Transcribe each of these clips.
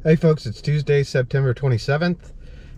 Hey folks, it's Tuesday, September 27th.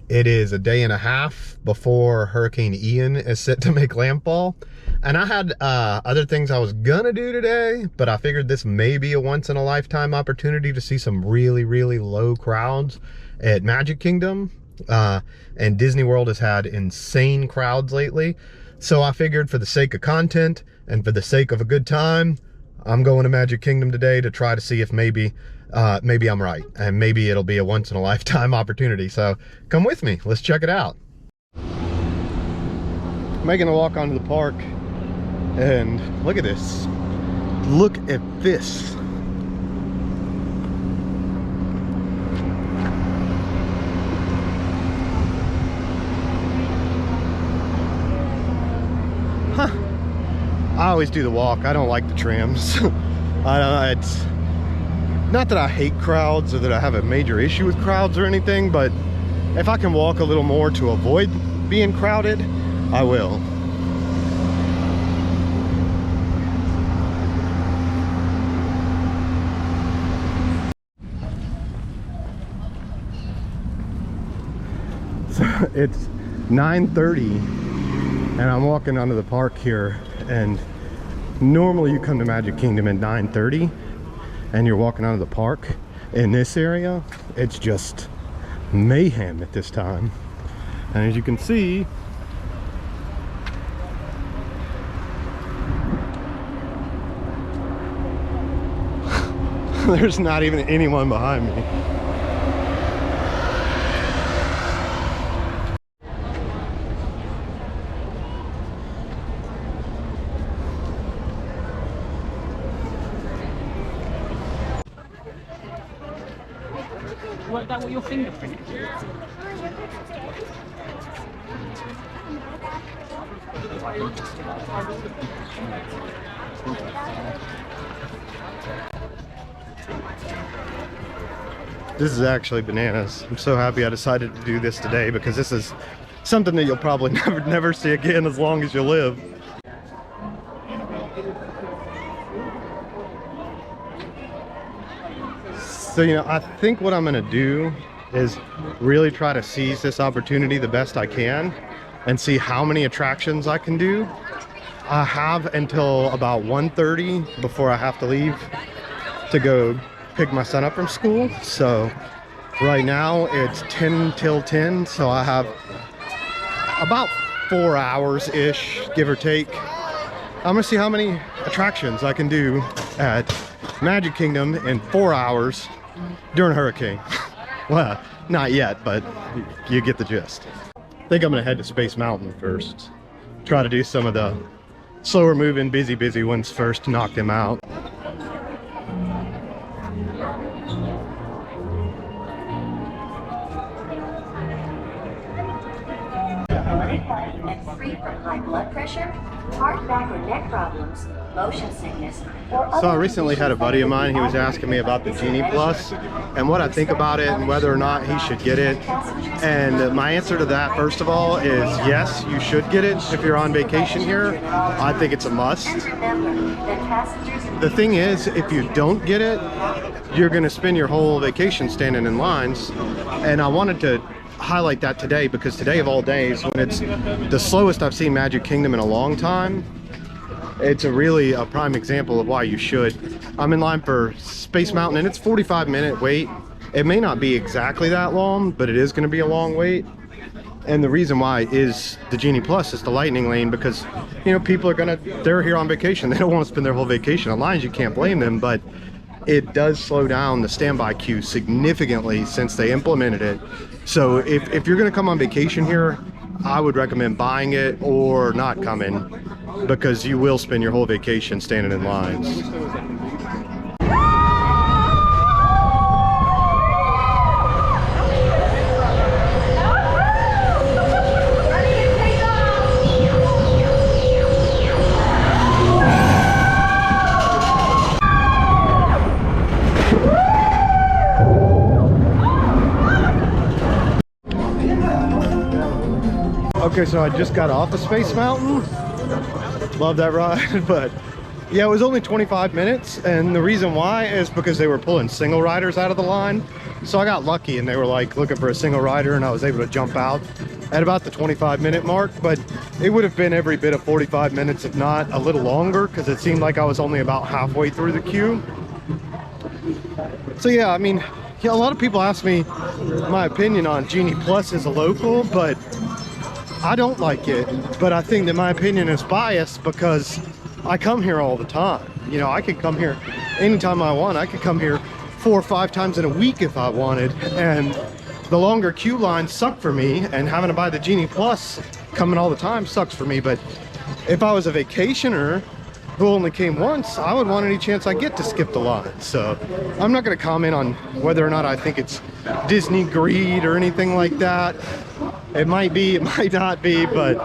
It is a day and a half before Hurricane Ian is set to make landfall. And I had other things I was gonna do today, but I figured this may be a once in a lifetime opportunity to see some really, really low crowds at MagicKingdom. And DisneyWorld has had insane crowds lately. So I figured for the sake of content and for the sake of a good time, I'm going to MagicKingdom today to try to see if maybe I'm right, and maybe it'll be a once in a lifetime opportunity. So come with me, let's check it out. Making a walk onto the park, and look at this. Look at this. Huh. I always do the walk. I don't like the trams. It's not that I hate crowds or that I have a major issue with crowds or anything, but if I can walk a little more to avoid being crowded, I will. So it's 9:30 and I'm walking onto the park here, and normally you come to MagicKingdom at 9:30 and you're walking out of the park. In this area, it's just mayhem at this time. And as you can see, there's not even anyone behind me. Work that with your fingerprint. This is actually bananas. I'm so happy I decided to do this today, because this is something that you'll probably never see again as long as you live. So, you know, I think what I'm gonna do is really try to seize this opportunity the best I can and see how many attractions I can do. I have until about 1:30 before I have to leave to go pick my son up from school. So right now it's 10 till 10, so I have about 4 hours-ish, give or take. I'm gonna see how many attractions I can do at MagicKingdom in 4 hours during a hurricane. Well, not yet, but you get the gist. I think I'm gonna head to Space Mountain first. Try to do some of the slower moving, busy ones first to knock them out. And free from high blood pressure, heart, back, or neck problems, motion sickness, or So I recently had a buddy of mine, he was asking me about the Genie Plus and what I think about it and whether or not he should get it. And my answer to that, first of all, is yes, you should get it if you're on vacation here. I think it's a must. The thing is, if you don't get it, you're gonna spend your whole vacation standing in lines. And I wanted to highlight that today, because today of all days, when it's the slowest I've seen MagicKingdom in a long time, it's really a prime example of why you should. I'm in line for Space Mountain and it's 45-minute wait. It may not be exactly that long, but it is going to be a long wait. And the reason why is the Genie Plus is the lightning lane, because, you know, people are they're here on vacation. They don't want to spend their whole vacation on lines. You can't blame them, but it does slow down the standby queue significantly since they implemented it. So if you're going to come on vacation here, I would recommend buying it or not coming, because you will spend your whole vacation standing in lines. Okay, so I just got off of Space Mountain. Love that ride, but Yeah, it was only 25 minutes, and the reason why is because they were pulling single riders out of the line. So I got lucky, and they were like looking for a single rider, and I was able to jump out at about the 25-minute mark. But it would have been every bit of 45 minutes, if not a little longer, because it seemed like I was only about halfway through the queue. So yeah, I mean, yeah, a lot of people ask me my opinion on Genie Plus as a local, but I don't like it. But I think that my opinion is biased because I come here all the time. You know, I could come here anytime I want. I could come here 4 or 5 times in a week if I wanted. And the longer queue lines suck for me, and having to buy the Genie Plus coming all the time sucks for me. But if I was a vacationer who only came once, I would want any chance I get to skip the line. So I'm not going to comment on whether or not I think it's Disney greed or anything like that. It might be, it might not be, but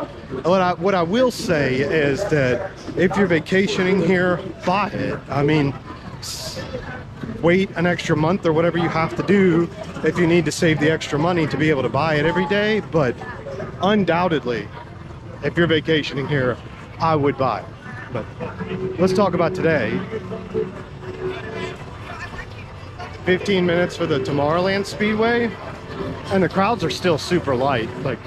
what I will say is that if you're vacationing here, buy it. I mean, wait an extra month or whatever you have to do if you need to save the extra money to be able to buy it every day. But undoubtedly, if you're vacationing here, I would buy it. But let's talk about today. 15 minutes for the Tomorrowland Speedway, and the crowds are still super light. Like,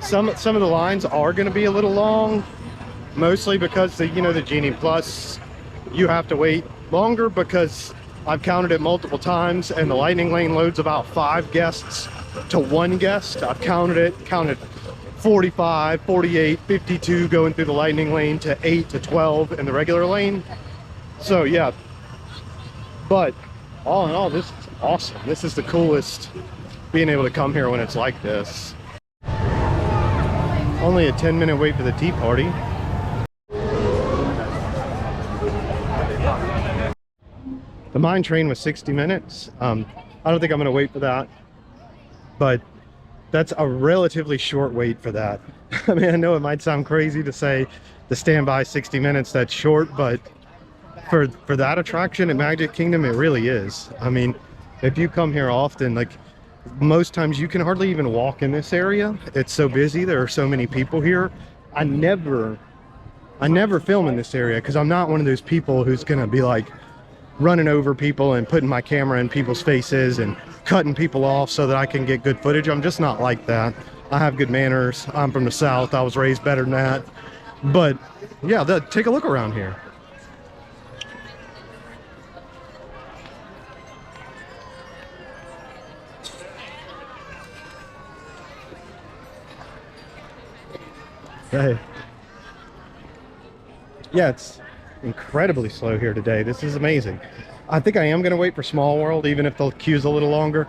some of the lines are going to be a little long, mostly because the Genie Plus, you have to wait longer, because I've counted it multiple times, and the Lightning Lane loads about 5 guests to 1 guest. I've counted 45, 48, 52 going through the Lightning Lane to 8 to 12 in the regular lane. So yeah, but all in all, this is awesome. This is the coolest, being able to come here when it's like this. Only a 10-minute wait for the tea party. The mine train was 60 minutes. I don't think I'm gonna wait for that, but that's a relatively short wait for that. I mean, I know it might sound crazy to say the standby 60 minutes, that's short, but for that attraction at MagicKingdom, it really is. I mean, if you come here often, like most times you can hardly even walk in this area. It's so busy, there are so many people here. I never film in this area because I'm not one of those people who's gonna be like running over people and putting my camera in people's faces and cutting people off so that I can get good footage. I'm just not like that. I have good manners. I'm from the South. I was raised better than that. But yeah, take a look around here. Hey. Yeah, it's incredibly slow here today. This is amazing. I think I am going to wait for Small World, even if the queue's a little longer.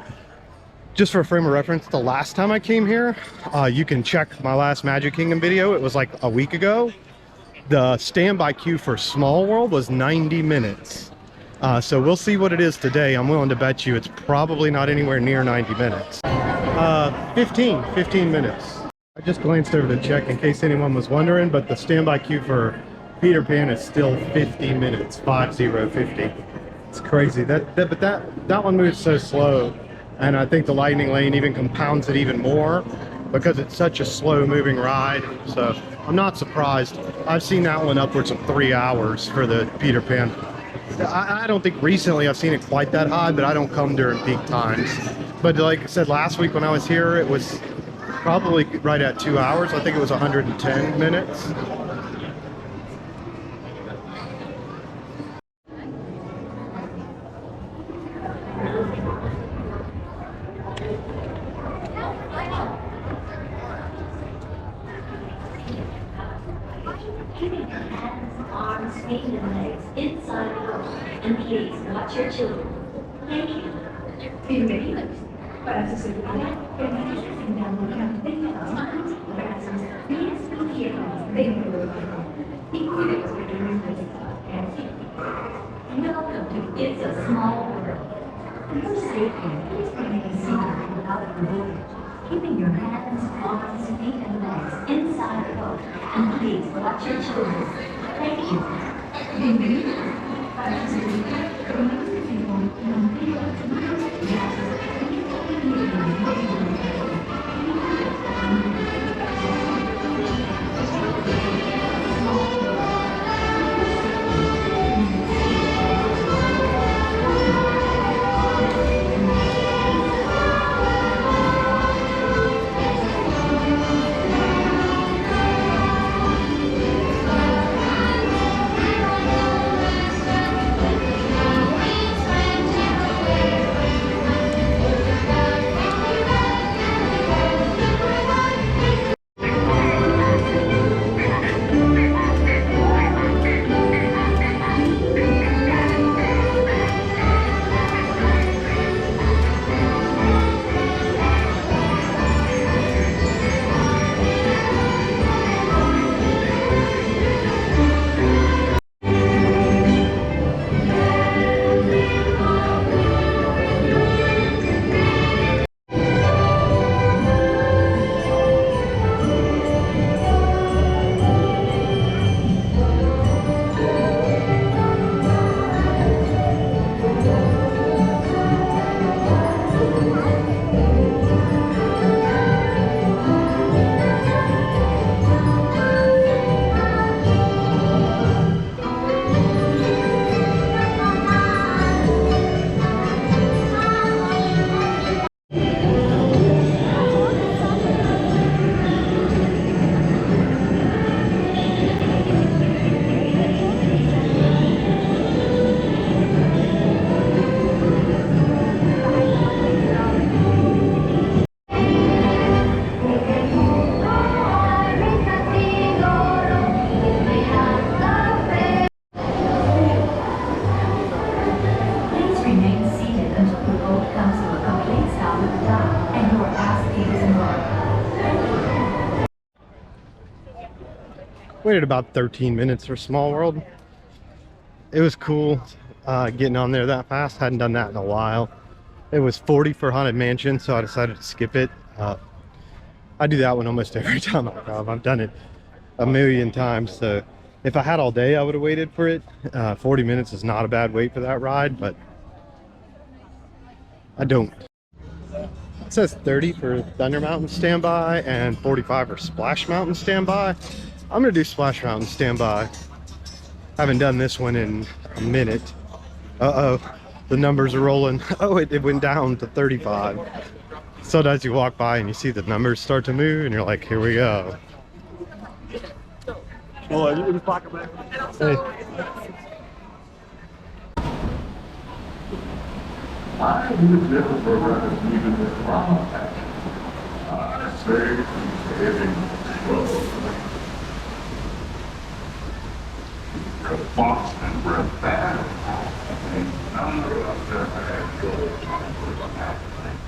Just for a frame of reference, the last time I came here, you can check my last MagicKingdom video. It was like a week ago. The standby queue for Small World was 90 minutes. So we'll see what it is today. I'm willing to bet you it's probably not anywhere near 90 minutes. 15 minutes. I just glanced over to check in case anyone was wondering, but the standby queue for Peter Pan is still 50 minutes, 50. It's crazy. But that one moves so slow, and I think the Lightning Lane even compounds it even more because it's such a slow moving ride. So I'm not surprised. I've seen that one upwards of 3 hours for the Peter Pan. I don't think recently I've seen it quite that high, but I don't come during peak times. But like I said, last week when I was here, it was probably right at 2 hours. I think it was 110 minutes. Arms, feet, and legs inside the boat. And please watch your children. Thank you. Bienvenidos. Para su seguridad, permanezca sentado durante los manos, brazos, pies y piernas dentro del barco. Y cuide los pequeños huesitos. Welcome to It's a Small World. For safety, please remain seated throughout the voyage, keeping your hands, arms, feet, and legs inside the boat. And please watch your children. Thank you. Bienvenidos. Para su seguridad, permanezca sentado durante los manos, brazos, pies y piernas dentro del barco. Waited about 13 minutes for Small World. It was cool getting on there that fast. Hadn't done that in a while. It was 40 for Haunted Mansion, so I decided to skip it. I do that one almost every time I come. I've done it a million times, so if I had all day I would have waited for it. 40 minutes is not a bad wait for that ride, but I don't. It says 30 for Thunder Mountain Standby and 45 for Splash Mountain Standby. I'm gonna do Splash Mountain Standby. Haven't done this one in a minute. Uh-oh, the numbers are rolling. Oh, it went down to 35. Sometimes you walk by and you see the numbers start to move and you're like, here we go. Hey. I would never program even with contact. I say heading slow. The Boston breath bad. And none of us ever had gold time for the happening.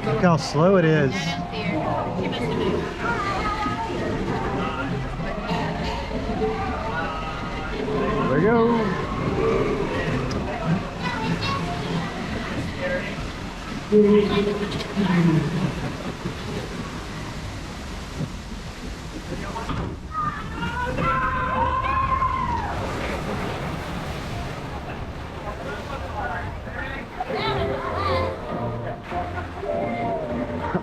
Look how slow it is. There we go.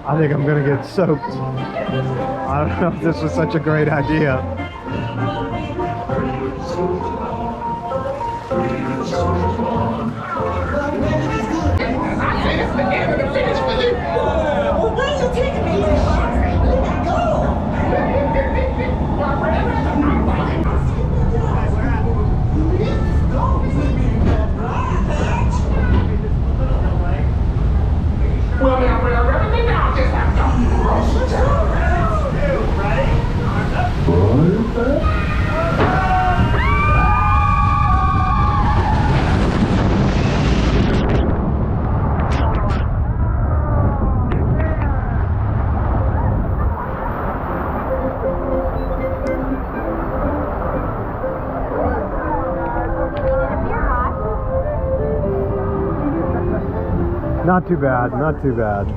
I think I'm gonna get soaked. I don't know if this was such a great idea. Not too bad, not too bad.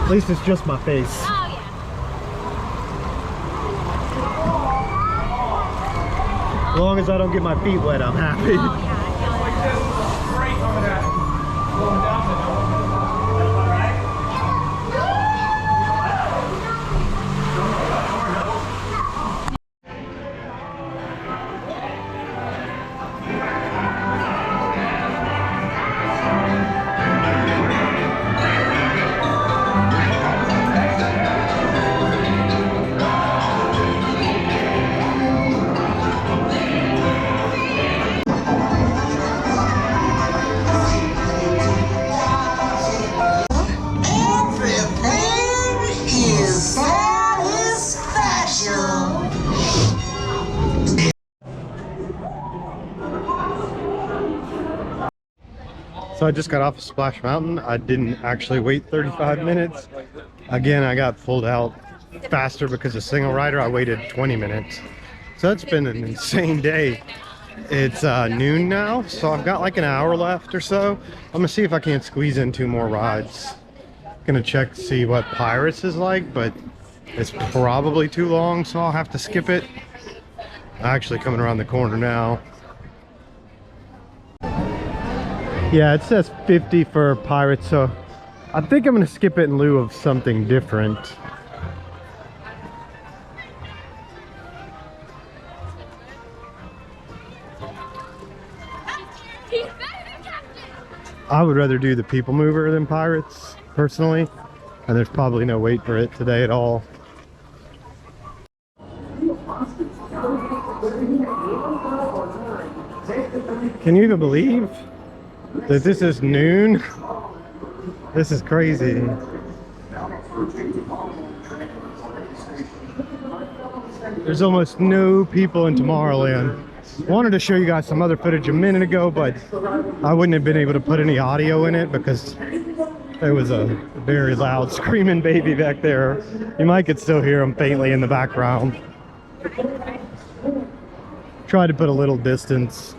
At least it's just my face. Oh, yeah. As long as I don't get my feet wet, I'm happy. Oh, yeah. So I just got off of Splash Mountain. I didn't actually wait 35 minutes. Again, I got pulled out faster because of single rider. I waited 20 minutes. So it's been an insane day. It's noon now, so I've got like an hour left or so. I'm gonna see if I can't squeeze in 2 more rides. Gonna check to see what Pirates is like, but it's probably too long, so I'll have to skip it. Actually coming around the corner now. Yeah, it says 50 for Pirates, so I think I'm gonna skip it in lieu of something different. I would rather do the People Mover than Pirates, personally, and there's probably no wait for it today at all. Can you even believe that this is noon? This is crazy. There's almost no people in Tomorrowland. Wanted to show you guys some other footage a minute ago, but I wouldn't have been able to put any audio in it because there was a very loud screaming baby back there. You might could still hear him faintly in the background. Try to put a little distance.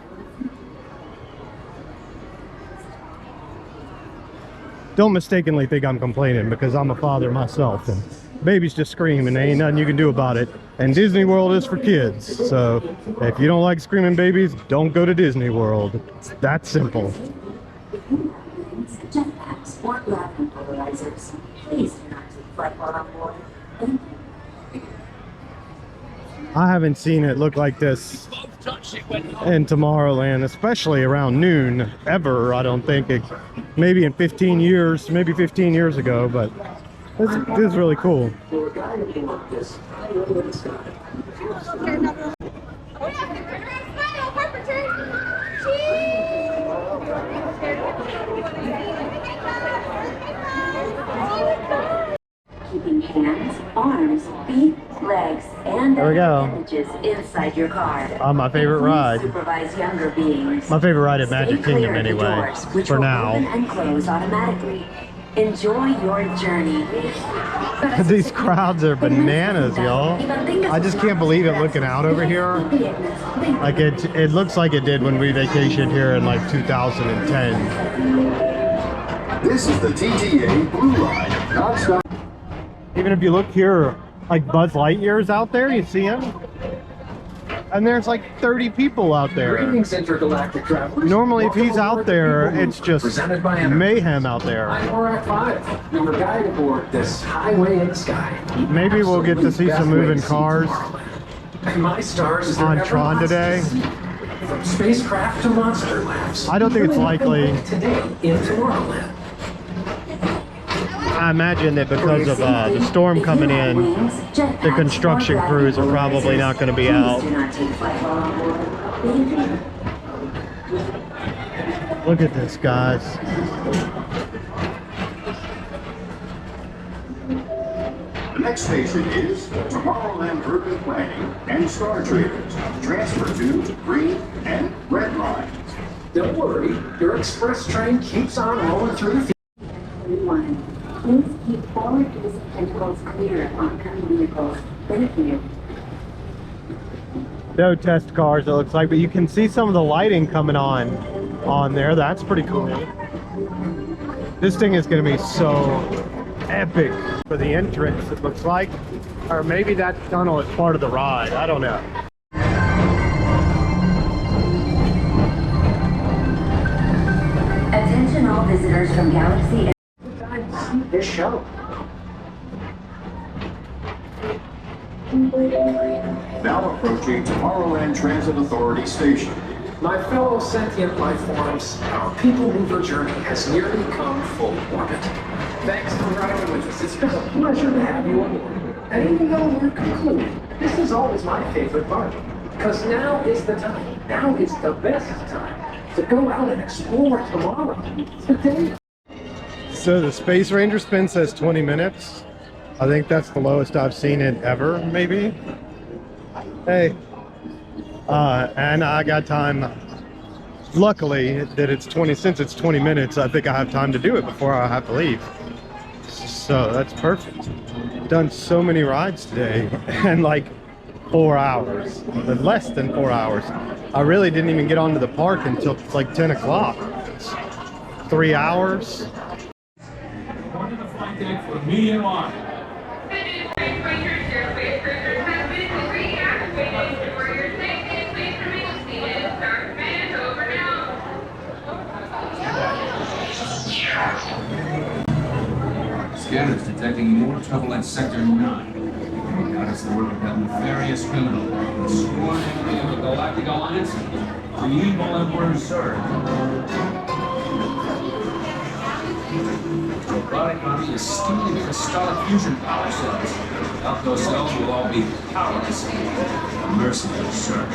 Don't mistakenly think I'm complaining, because I'm a father myself and babies just scream and there ain't nothing you can do about it. And Disney World is for kids, so if you don't like screaming babies, don't go to Disney World. It's that simple. Jetpacks or gravity polarizers. Please do not take flight while on board. Thank you. I haven't seen it look like this in Tomorrowland, especially around noon, ever. I don't think it, maybe in 15 years, maybe 15 years ago, but this is really cool. Keeping hands, arms, feet, legs, and There we go. appendages inside your car. On my favorite ride. Supervise younger beings. My favorite ride at Stay Magic clear Kingdom of the anyway, doors, which for will now. open and close automatically. Enjoy your journey. These crowds are bananas, y'all. I just can't believe it looking out over here. Like it looks like it did when we vacationed here in like 2010. This is the TTA Blue Line nonstop. Even if you look here, like Buzz Lightyear's out there, you see him? And there's like 30 people out there. Greetings, intergalactic travelers. Normally if he's out there, it's just presented by Emma. mayhem out there. I'm Horak 5, your guide aboard this highway in the sky. Maybe we'll get to see some moving cars And my stars is on Tron today. From spacecraft to monster labs. I don't think it's likely. Today in Tomorrowland. I imagine that because of the storm coming in, the construction crews are probably not going to be out. Do not take flight while on board. Look at this, guys. The next station is Tomorrowland Urban Planning and Star Traders. Transfer to green and red lines. Don't worry, your express train keeps on rolling through the Everyone, please keep forward-facing tentacles clear of oncoming vehicles. Thank you. No test cars, it looks like, but you can see some of the lighting coming on there. That's pretty cool. This thing is going to be so epic for the entrance, it looks like. Or maybe that tunnel is part of the ride. I don't know. Attention all visitors from Galaxy. time to see this show. Now approaching Tomorrowland Transit Authority Station. My fellow sentient life forms, our people mover journey has nearly come full orbit. Thanks for riding with us. It's been a pleasure to have you aboard. And even though we're concluded, this is always my favorite part. Because now is the time, now is the best time to go out and explore tomorrow. Today. So the Space Ranger spin says 20 minutes. I think that's the lowest I've seen it ever, maybe. Hey. And I got time luckily that it's 20, since it's 20 minutes, I think I have time to do it before I have to leave. So that's perfect. Done so many rides today and like 4 hours, but less than 4 hours. I really didn't even get onto the park until like 10 o'clock. 3 hours. Going to the flight deck for immediate line. Scanners detecting more trouble at Sector 9. Notice the work of that nefarious criminal, the sworn enemy of the Galactic Alliance, the evil Emperor Zurg. The robotic army is stealing crystallic fusion power cells. Without those cells, we'll all be powerless at the mercy of Zurg.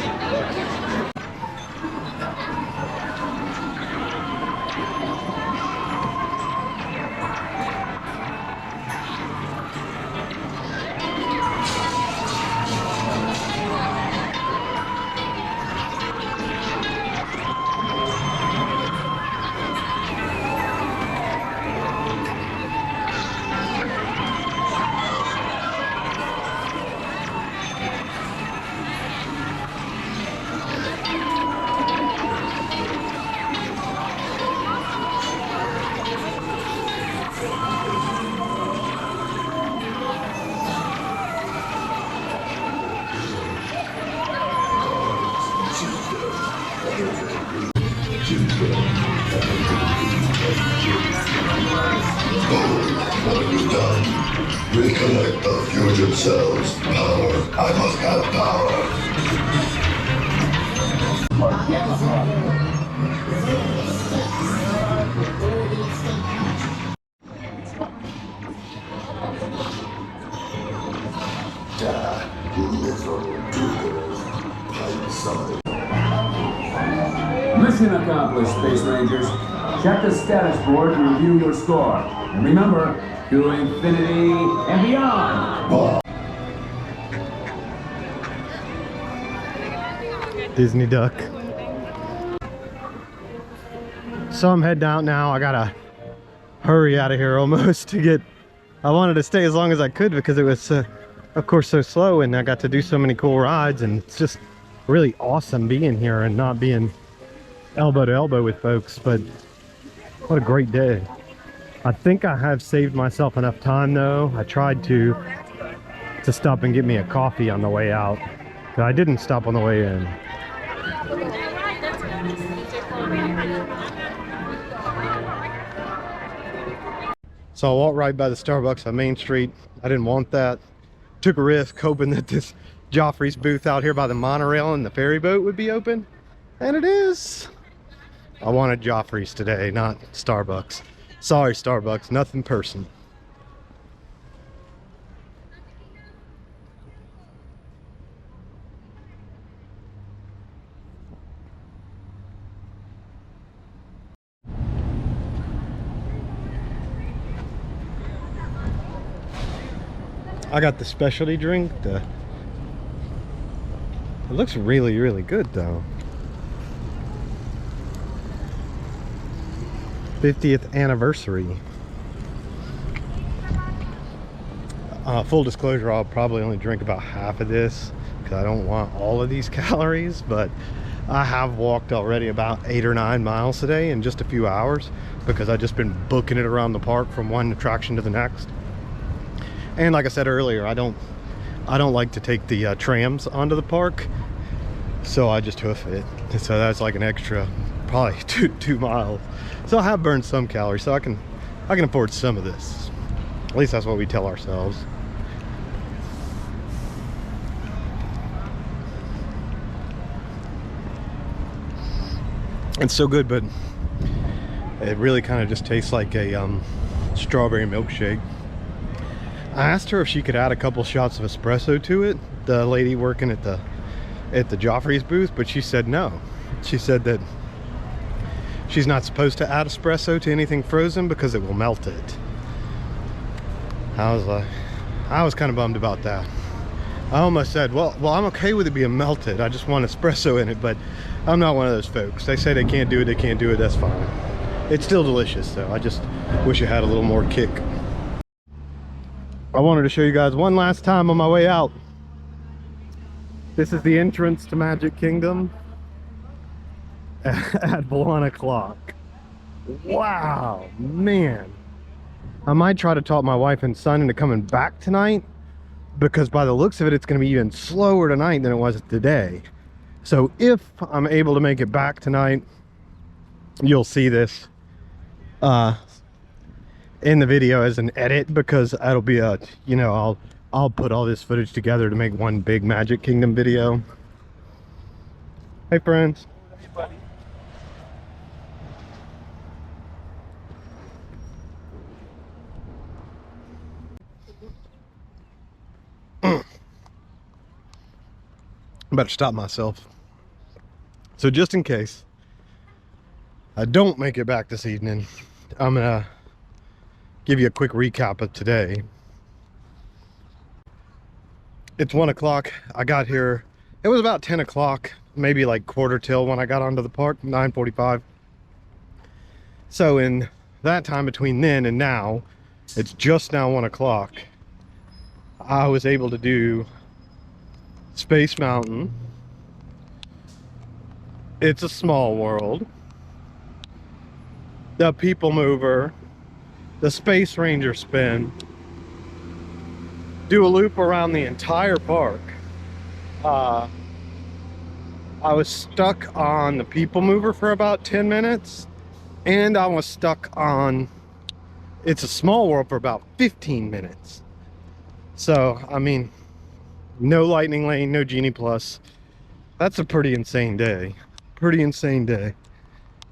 What have you done? Recollect the fusion cells. Power. I must have power. Mission accomplished, Space Rangers. Check the status board to review your score. And remember, to infinity and beyond. Disney duck. So I'm heading out now. I gotta hurry out of here almost to get, I wanted to stay as long as I could because it was of course so slow, and I got to do so many cool rides, and it's just really awesome being here and not being elbow to elbow with folks. But what a great day. I think I have saved myself enough time though. I tried to stop and get me a coffee on the way out, but I didn't stop on the way in. So I walked right by the Starbucks on Main Street. I didn't want that. Took a risk hoping that this Joffrey's booth out here by the monorail and the ferry boat would be open, and it is. I wanted Joffrey's today, not Starbucks. Sorry Starbucks, nothing personal. I got the specialty drink. It looks really, really good though. 50th anniversary. Full disclosure, I'll probably only drink about half of this because I don't want all of these calories, but I have walked already about 8 or 9 miles today in just a few hours because I've just been booking it around the park from one attraction to the next. And like I said earlier, I don't like to take the trams onto the park, so I just hoof it. So that's like an extra probably two miles. So I have burned some calories, so I can afford some of this. At least that's what we tell ourselves. It's so good, but it really kind of just tastes like a strawberry milkshake. I asked her if she could add a couple shots of espresso to it, the lady working at the Joffrey's booth, but she said no. She said that she's not supposed to add espresso to anything frozen because it will melt it. I was kind of bummed about that. I almost said, well, I'm okay with it being melted. I just want espresso in it, but I'm not one of those folks. They say they can't do it, that's fine. It's still delicious though. I just wish it had a little more kick. I wanted to show you guys one last time on my way out. This is the entrance to Magic Kingdom at 1 o'clock. Wow, man. I might try to talk my wife and son into coming back tonight, because by the looks of it, it's going to be even slower tonight than it was today. So if I'm able to make it back tonight, you'll see this in the video as an edit, because that'll be a, you know, I'll put all this footage together to make one big Magic Kingdom video. Hey friends. Hey, buddy. I better stop myself. So just in case I don't make it back this evening, I'm gonna give you a quick recap of today. It's 1 o'clock. I got here, it was about 10 o'clock, maybe like quarter till when I got onto the park, 9:45. So in that time between then and now, it's just now 1 o'clock, I was able to do Space Mountain, It's a Small World, the People Mover, the Space Ranger spin, do a loop around the entire park. I was stuck on the People Mover for about 10 minutes, and I was stuck on It's a Small World for about 15 minutes. So, I mean, no Lightning Lane, no Genie Plus. That's a pretty insane day. Pretty insane day.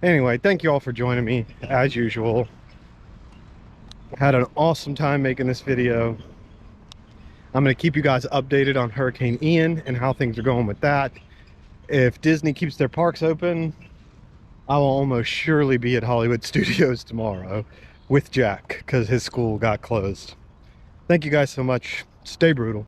Anyway, thank you all for joining me, as usual. Had an awesome time making this video. I'm going to keep you guys updated on Hurricane Ian and how things are going with that. If Disney keeps their parks open, I will almost surely be at Hollywood Studios tomorrow with Jack, because his school got closed. Thank you guys so much. Stay brutal.